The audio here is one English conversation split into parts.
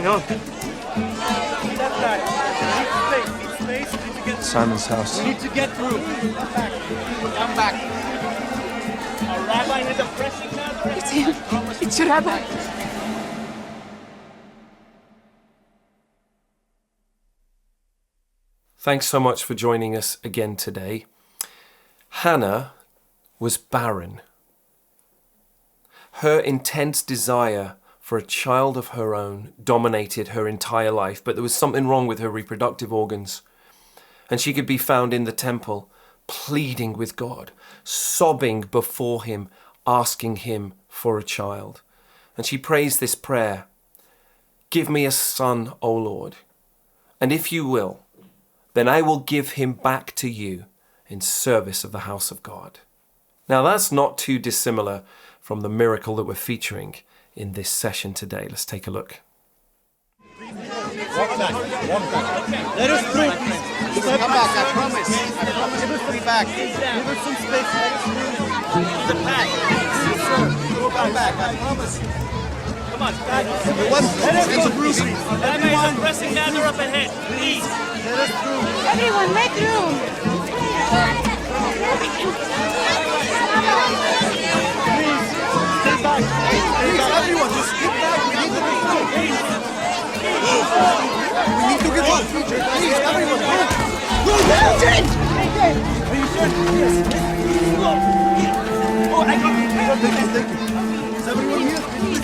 going on? Simon's house. We need to get through. Come back. Our rabbi has a pressing matter. It's him. It's your rabbi. Thanks so much for joining us again today. Hannah was barren. Her intense desire for a child of her own dominated her entire life, but there was something wrong with her reproductive organs. And she could be found in the temple, pleading with God, sobbing before him, asking him for a child. And she prays this prayer, "Give me a son, O Lord, and if you will, then I will give him back to you in service of the house of God." Now that's not too dissimilar from the miracle that we're featuring in this session today. Let's take a look. Walk back. Let us through. Come back, I promise. I promise we'll be back. Give us some space. The path. Come back, I promise. Come on, let us go through. Everyone, pressing matter up ahead, please. Let us through. Everyone, make room. Please, stay back. Please, everyone, just get back. We need to be through. We need to get on. Please, everyone, move. Children! Are you sure? Yes. Oh, I got it. Thank you. Is everyone here? Please,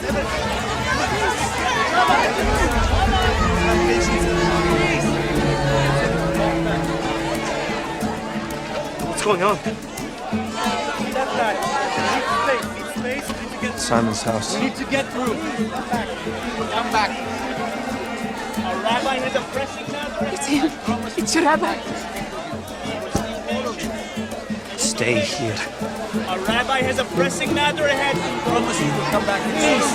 What's going on? Simon's house. We need to get through. Come back. Our rabbi has a pressing matter. It's him. It's your rabbi. Stay here. Our rabbi has a pressing matter ahead. Promise you will come back. Please.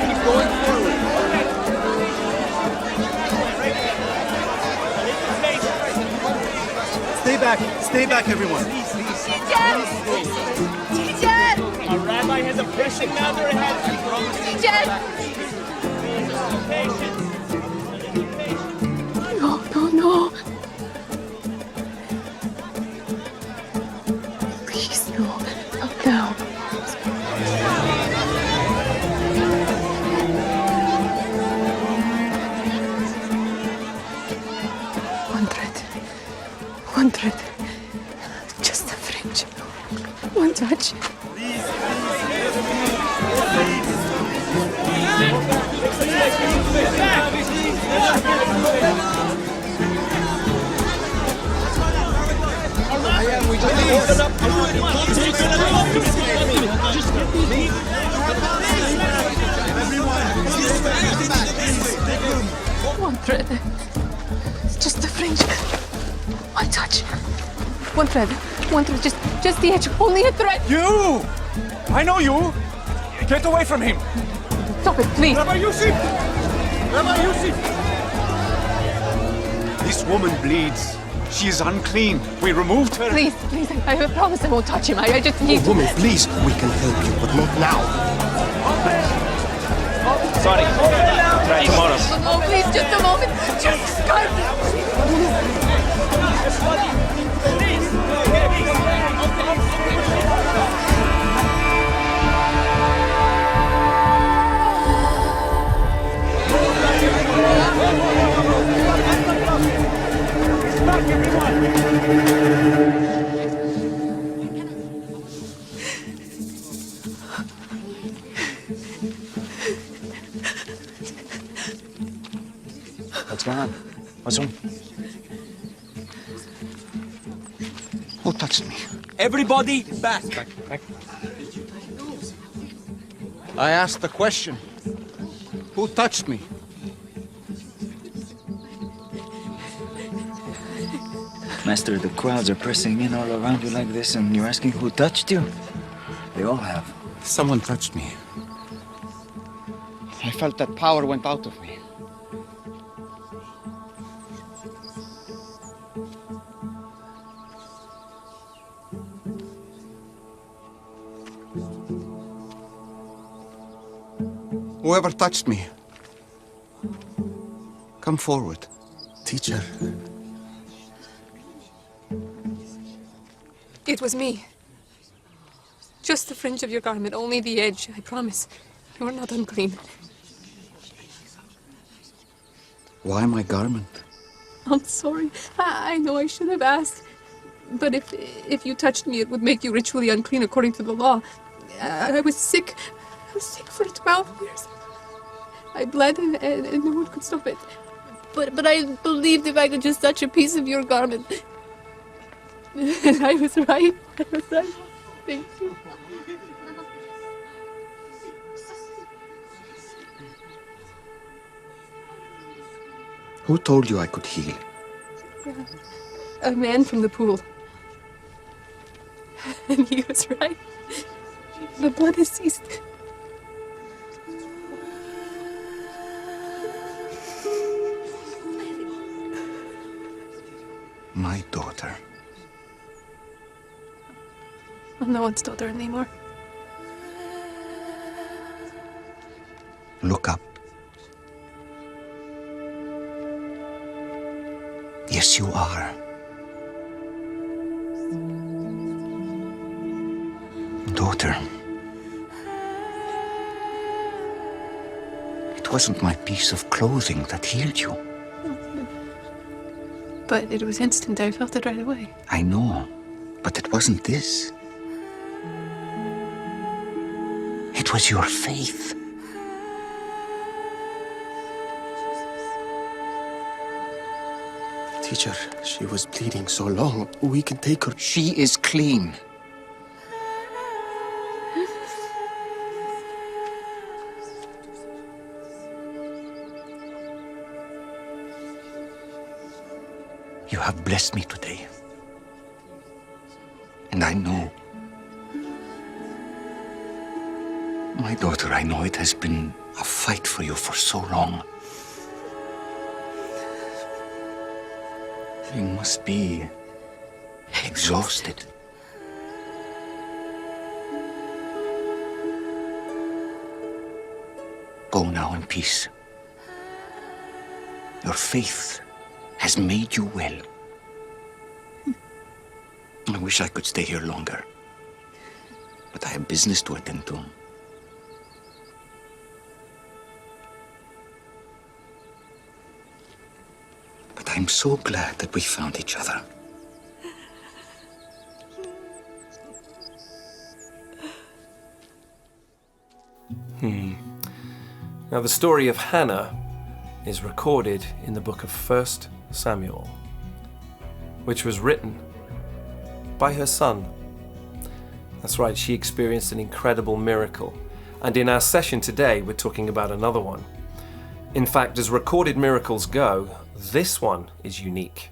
Keep going forward. Stay back, everyone. Teacher! Our rabbi has a pressing matter ahead. Teacher! No. Please, no. Not now. 100. Just a French. One touch. One thread. It's just a French. One touch. One thread. Just the edge. Only a thread. You! I know you! Get away from him! Stop it, please. Rabbi Yosef! Rabbi Yosef! This woman bleeds. She is unclean. We removed her. Please. I promise I won't touch him. I just need to... Woman, please. We can help you, but not now. Sorry. Try tomorrow. No, please, just a moment. Just God. What's going on? What's wrong? Who touched me? Everybody back. Back. I asked the question. Who touched me? Master, the crowds are pressing in all around you like this, and you're asking who touched you? They all have. Someone touched me. I felt that power went out of me. Whoever touched me, come forward. Teacher, It was me. Just the fringe of your garment, only the edge, I promise. You are not unclean. Why my garment? I'm sorry. I know I should have asked. But if you touched me, it would make you ritually unclean according to the law. I was sick. I was sick for 12 years. I bled and no one could stop it. But I believed if I could just touch a piece of your garment. And I was right. I was right. Thank you. Who told you I could heal? A man from the pool. And he was right. The blood has ceased. My daughter. I'm no one's daughter anymore. Look up. Yes, you are. Daughter. It wasn't my piece of clothing that healed you. But it was instant. I felt it right away. I know, but it wasn't this. It was your faith. teacher, she was bleeding so long. We can take her. She is clean. You have blessed me today. And I know. My daughter, I know it has been a fight for you for so long. You must be exhausted. Go now in peace. Your faith has made you well. I wish I could stay here longer, but I have business to attend to. But I'm so glad that we found each other. Now, the story of Hannah is recorded in the book of 1 Samuel, which was written by her son. That's right, she experienced an incredible miracle. And in our session today, we're talking about another one. In fact, as recorded miracles go, this one is unique.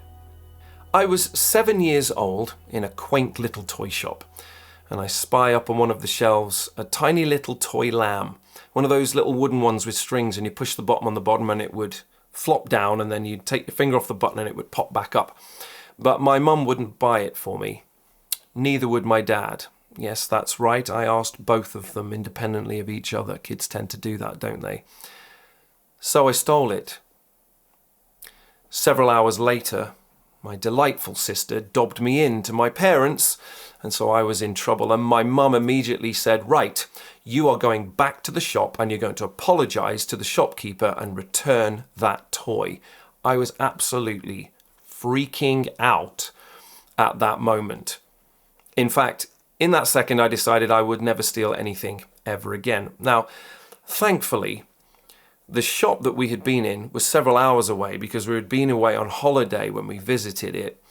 I was 7 years old in a quaint little toy shop, and I spy up on one of the shelves a tiny little toy lamb, one of those little wooden ones with strings, and you push the bottom on the bottom and it would flop down, and then you'd take your finger off the button and it would pop back up. But my mum wouldn't buy it for me. Neither would my dad. Yes, that's right, I asked both of them independently of each other. Kids tend to do that, don't they? So I stole it. Several hours later, my delightful sister dobbed me in to my parents, and so I was in trouble, and my mum immediately said, right, you are going back to the shop and you're going to apologise to the shopkeeper and return that toy. I was absolutely freaking out at that moment. In fact, in that second, I decided I would never steal anything ever again. Now, thankfully, the shop that we had been in was several hours away because we had been away on holiday when we visited it.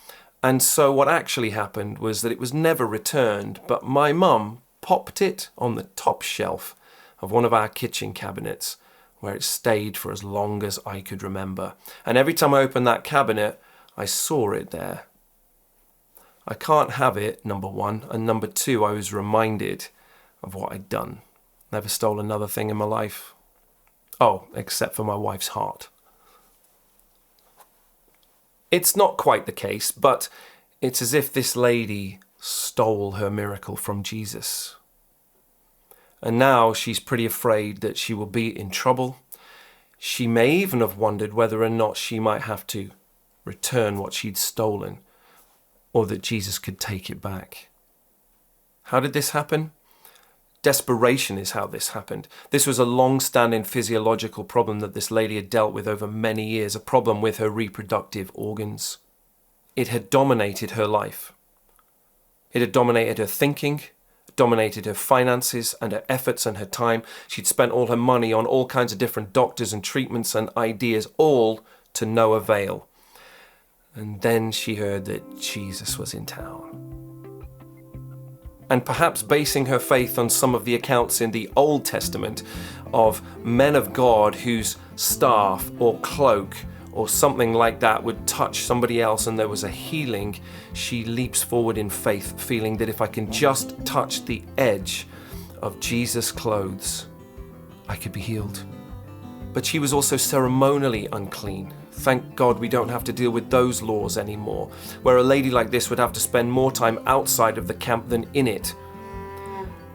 And so what actually happened was that it was never returned, but my mum popped it on the top shelf of one of our kitchen cabinets, where it stayed for as long as I could remember. And every time I opened that cabinet, I saw it there. I can't have it, number one, and number two, I was reminded of what I'd done. Never stole another thing in my life. Oh, except for my wife's heart. It's not quite the case, but it's as if this lady stole her miracle from Jesus. And now she's pretty afraid that she will be in trouble. She may even have wondered whether or not she might have to return what she'd stolen, or that Jesus could take it back. How did this happen? Desperation is how this happened. This was a long-standing physiological problem that this lady had dealt with over many years, a problem with her reproductive organs. It had dominated her life. It had dominated her thinking, dominated her finances and her efforts and her time. She'd spent all her money on all kinds of different doctors and treatments and ideas, all to no avail. And then she heard that Jesus was in town. And perhaps basing her faith on some of the accounts in the Old Testament of men of God whose staff or cloak or something like that would touch somebody else and there was a healing, she leaps forward in faith, feeling that if I can just touch the edge of Jesus' clothes, I could be healed. But she was also ceremonially unclean. Thank God we don't have to deal with those laws anymore, where a lady like this would have to spend more time outside of the camp than in it.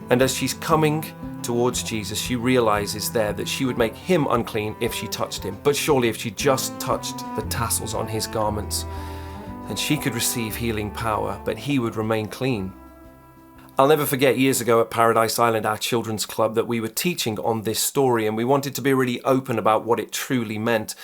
And as she's coming towards Jesus, she realizes there that she would make him unclean if she touched him. But surely if she just touched the tassels on his garments, and she could receive healing power, but he would remain clean. I'll never forget years ago at Paradise Island, our children's club, that we were teaching on this story, and we wanted to be really open about what it truly meant.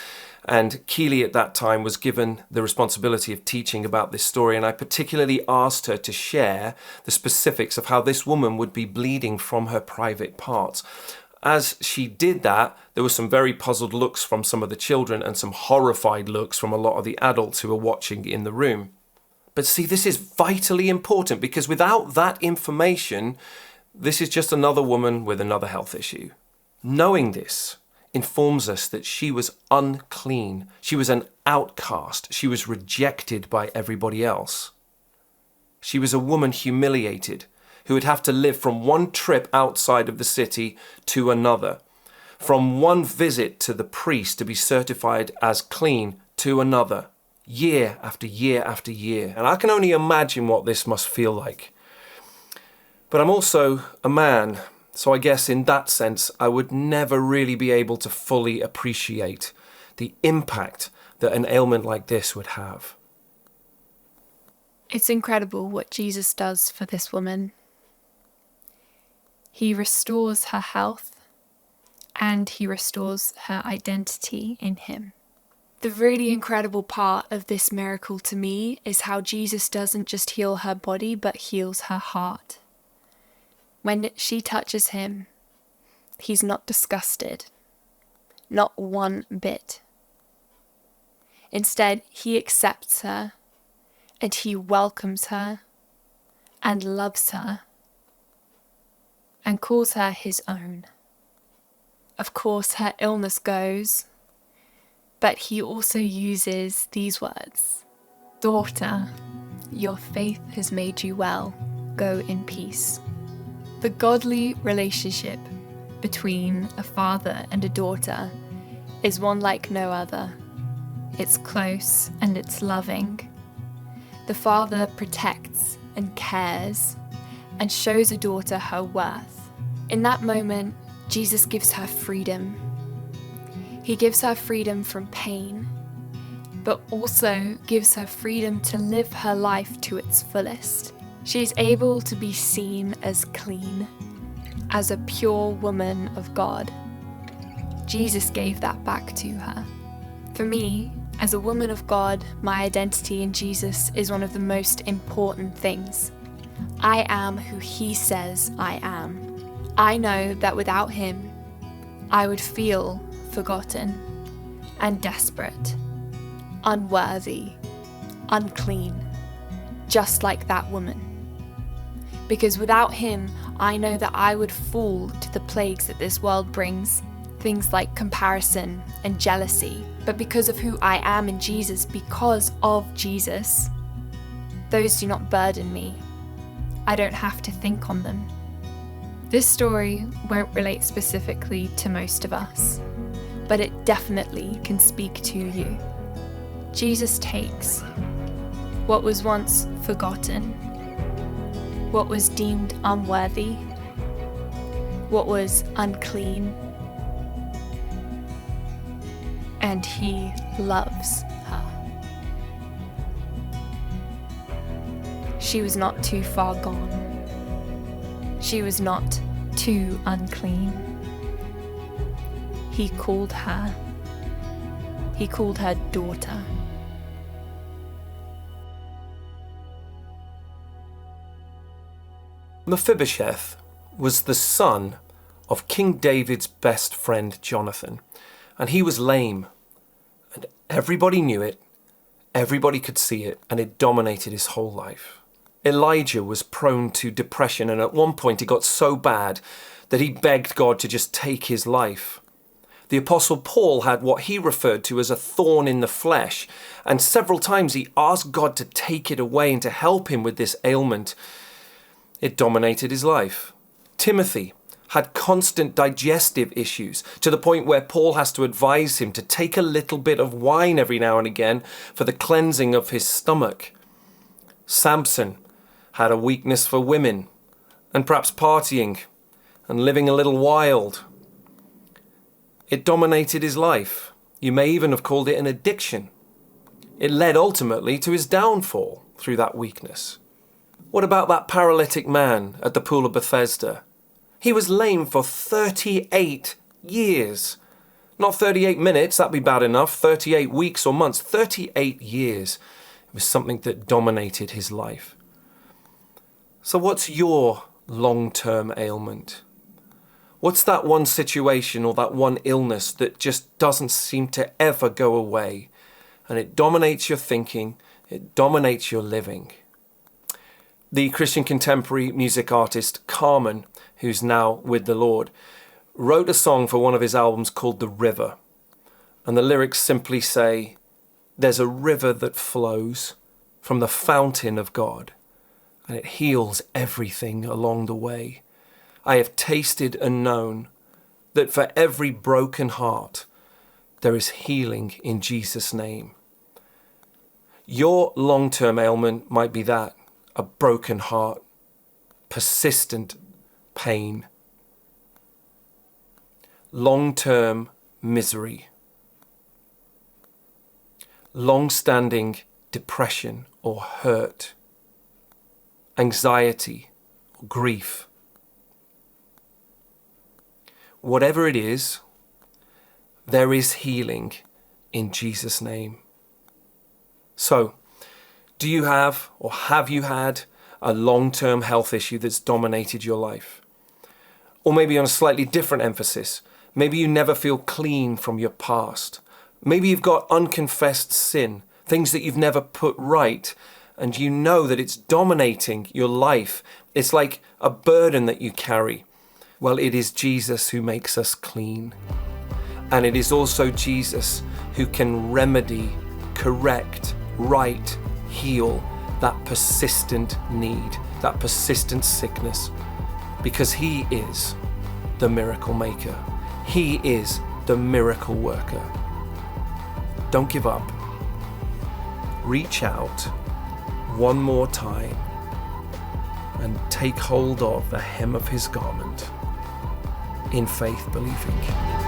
And Keely at that time was given the responsibility of teaching about this story, and I particularly asked her to share the specifics of how this woman would be bleeding from her private parts. As she did that, there were some very puzzled looks from some of the children and some horrified looks from a lot of the adults who were watching in the room. But see, this is vitally important, because without that information, this is just another woman with another health issue. Knowing this informs us that she was unclean. She was an outcast. She was rejected by everybody else. She was a woman humiliated who would have to live from one trip outside of the city to another, from one visit to the priest to be certified as clean to another, year after year after year. And I can only imagine what this must feel like. But I'm also a man, so I guess in that sense, I would never really be able to fully appreciate the impact that an ailment like this would have. It's incredible what Jesus does for this woman. He restores her health and he restores her identity in him. The really incredible part of this miracle to me is how Jesus doesn't just heal her body, but heals her heart. When she touches him, he's not disgusted, not one bit. Instead, he accepts her and he welcomes her and loves her and calls her his own. Of course, her illness goes, but he also uses these words: "Daughter, your faith has made you well. Go in peace." The godly relationship between a father and a daughter is one like no other. It's close and it's loving. The father protects and cares and shows a daughter her worth. In that moment, Jesus gives her freedom. He gives her freedom from pain, but also gives her freedom to live her life to its fullest. She is able to be seen as clean, as a pure woman of God. Jesus gave that back to her. For me, as a woman of God, my identity in Jesus is one of the most important things. I am who he says I am. I know that without him, I would feel forgotten and desperate, unworthy, unclean, just like that woman. Because without him, I know that I would fall to the plagues that this world brings, things like comparison and jealousy. But because of who I am in Jesus, because of Jesus, those do not burden me. I don't have to think on them. This story won't relate specifically to most of us, but it definitely can speak to you. Jesus takes what was once forgotten, what was deemed unworthy, what was unclean, and he loves her. She was not too far gone. She was not too unclean. He called her daughter. Mephibosheth was the son of King David's best friend Jonathan, and he was lame, and everybody knew it, everybody could see it, and it dominated his whole life. Elijah was prone to depression, and at one point it got so bad that he begged God to just take his life. The Apostle Paul had what he referred to as a thorn in the flesh, and several times he asked God to take it away and to help him with this ailment. It dominated his life. Timothy had constant digestive issues, to the point where Paul has to advise him to take a little bit of wine every now and again for the cleansing of his stomach. Samson had a weakness for women, and perhaps partying, and living a little wild. It dominated his life. You may even have called it an addiction. It led ultimately to his downfall through that weakness. What about that paralytic man at the pool of Bethesda? He was lame for 38 years. Not 38 minutes, that'd be bad enough. 38 weeks or months. 38 years. It was something that dominated his life. So what's your long-term ailment? What's that one situation or that one illness that just doesn't seem to ever go away? And it dominates your thinking, it dominates your living. The Christian contemporary music artist Carmen, who's now with the Lord, wrote a song for one of his albums called The River. And the lyrics simply say, "There's a river that flows from the fountain of God, and it heals everything along the way. I have tasted and known that for every broken heart, there is healing in Jesus' name." Your long-term ailment might be that, a broken heart, persistent pain, long-term misery, long-standing depression or hurt, anxiety or grief. Whatever it is, there is healing in Jesus' name. So, do you have or have you had a long-term health issue that's dominated your life? Or maybe on a slightly different emphasis, maybe you never feel clean from your past. Maybe you've got unconfessed sin, things that you've never put right, and you know that it's dominating your life. It's like a burden that you carry. Well, it is Jesus who makes us clean. And it is also Jesus who can remedy, correct, right, heal that persistent need, that persistent sickness. Because he is the miracle maker. He is the miracle worker. Don't give up. Reach out one more time and take hold of the hem of his garment in faith believing.